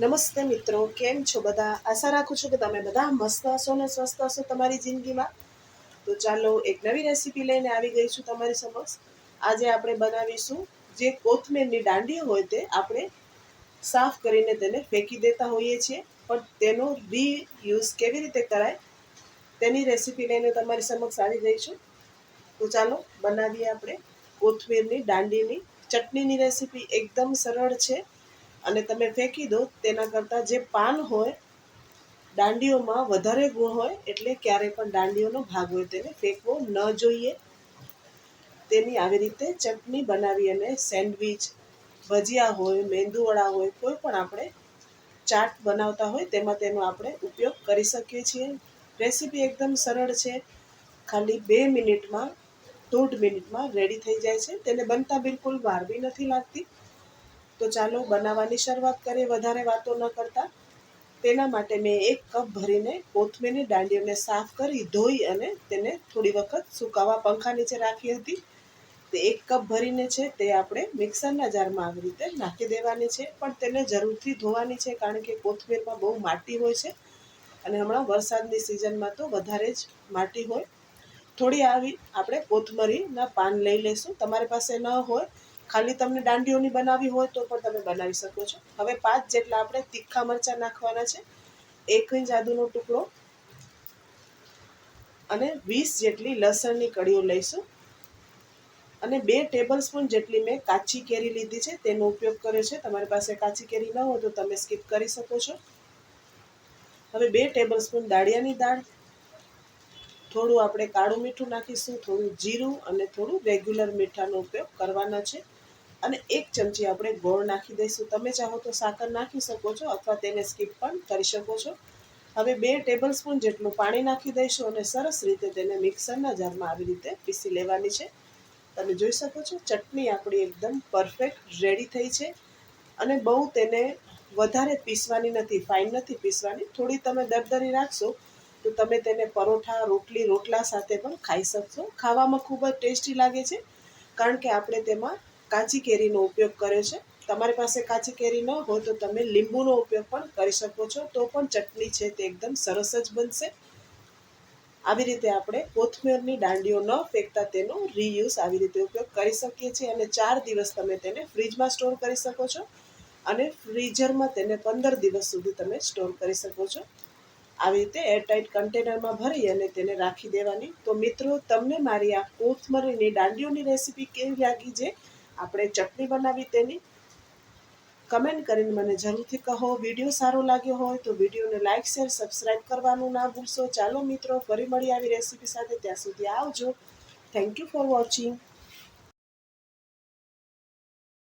નમસ્તે મિત્રો, કેમ છો બધા? આશા રાખું છું કે તમે બધા મસ્ત હશો ને સ્વસ્થ હશો તમારી જિંદગીમાં. તો ચાલો એક નવી રેસીપી લઈને આવી ગઈ છું તમારી સમક્ષ. આજે આપણે બનાવીશું જે કોથમીરની દાંડીઓ હોય તે આપણે સાફ કરીને તેને ફેંકી દેતા હોઈએ છીએ, પણ તેનો રીયુઝ કેવી રીતે કરાય તેની રેસીપી લઈને તમારી સમક્ષ આવી ગઈ છું. તો ચાલો બનાવીએ આપણે કોથમીરની દાંડીની ચટણીની રેસીપી. એકદમ સરળ છે અને તમે ફેંકી દો તેના કરતાં જે પાન હોય દાંડીઓમાં વધારે ગુણ હોય, એટલે ક્યારેય પણ દાંડીઓનો ભાગ હોય તેને ફેંકવો ન જોઈએ. તેની આવી રીતે ચટણી બનાવી અને સેન્ડવીચ, ભજીયા હોય, મેંદુવડા હોય, કોઈ પણ આપણે ચાટ બનાવતા હોય તેમાં તેનો આપણે ઉપયોગ કરી શકીએ છીએ. રેસીપી એકદમ સરળ છે, ખાલી 2 મિનિટમાં 1.5 મિનિટમાં રેડી થઈ જાય છે. તેને બનતા બિલકુલ વાર બી નથી લાગતી. તો ચાલો બનાવવાની શરૂઆત કરીએ વધારે વાતો ન કરતા. તેના માટે મેં 1 કપ ભરીને કોથમીરની દાંડીઓને સાફ કરી ધોઈ અને તેને થોડી વખત સુકાવા પંખા નીચે રાખી હતી. તે 1 કપ ભરીને છે તે આપણે મિક્સરના જારમાં આવી રીતે નાખી દેવાની છે, પણ તેને જરૂરથી ધોવાની છે કારણ કે કોથમીરમાં બહુ માટી હોય છે અને હમણાં વરસાદની સિઝનમાં તો વધારે જ માટી હોય. થોડી આવી આપણે કોથમરીના પાન લઈ લઈશું. તમારી પાસે ન હોય, ખાલી તમને દાંડીઓની બનાવવી હોય તો પણ તમે બનાવી શકો છો. હવે 5 જેટલા આપણે તીખા મરચાં નાખવાના છે, 1 ઇંચ આદુનો ટુકડો અને 20 જેટલી લસણની કળીઓ લઈશું અને 2 ટેબલ સ્પૂન જેટલી મેં કાચી કેરી લીધી છે, તેનો ઉપયોગ કર્યો છે. તમારી પાસે કાચી કેરી ન હોય તો તમે સ્કીપ કરી શકો છો. હવે 2 ટેબલ સ્પૂન દાળિયાની દાળ, થોડું આપણે કાળું મીઠું નાખીશું, થોડું જીરું અને થોડું રેગ્યુલર મીઠાનો ઉપયોગ કરવાના છે અને 1 ચમચી આપણે ગોળ નાખી દઈશું. તમે ચાહો તો સાકર નાખી શકો છો અથવા તેને સ્કીપ પણ કરી શકો છો. હવે 2 ટેબલ સ્પૂન જેટલું પાણી નાખી દઈશું અને સરસ રીતે તેને મિક્સરના જારમાં આવી રીતે પીસી લેવાની છે. તમે જોઈ શકો છો ચટણી આપણી એકદમ પરફેક્ટ રેડી થઈ છે અને બહુ તેને વધારે પીસવાની નથી, ફાઇન નથી પીસવાની. થોડી તમે દરદરી રાખશો તો તમે તેને પરોઠા, રોટલી, રોટલા સાથે પણ ખાઈ શકશો. ખાવામાં ખૂબ જ ટેસ્ટી લાગે છે કારણ કે આપણે તેમાં કાચી કેરીનો ઉપયોગ કર્યો છે. તમારી પાસે કાચી કેરી ન હોય તો તમે લીંબુનો ઉપયોગ પણ કરી શકો છો, તો પણ ચટણી છે તે એકદમ સરસ જ બનશે. આવી રીતે આપણે કોથમીરની દાંડીઓ ન ફેંકતા તેનો રીયુઝ આવી રીતે ઉપયોગ કરી શકીએ છીએ અને 4 દિવસ તમે તેને ફ્રીજમાં સ્ટોર કરી શકો છો અને ફ્રીઝરમાં તેને 15 દિવસ સુધી તમે સ્ટોર કરી શકો છો. આવી રીતે એરટાઇટ કન્ટેનરમાં ભરી અને તેને રાખી દેવાની. તો મિત્રો, તમને મારી આ કોથમરીની દાંડીઓની રેસીપી કેવી લાગી, જે આપણે ચટણી બનાવી તેની? કમેન્ટ કરીને મને જરૂરથી કહો. વિડીયો સારો લાગ્યો હોય તો વિડીયોને લાઇક, શેર, સબસ્ક્રાઈબ કરવાનું ના ભૂલશો. ચાલો મિત્રો, ફરી મળી આવી રેસીપી સાથે. ત્યાં સુધી આવજો. Thank you for watching.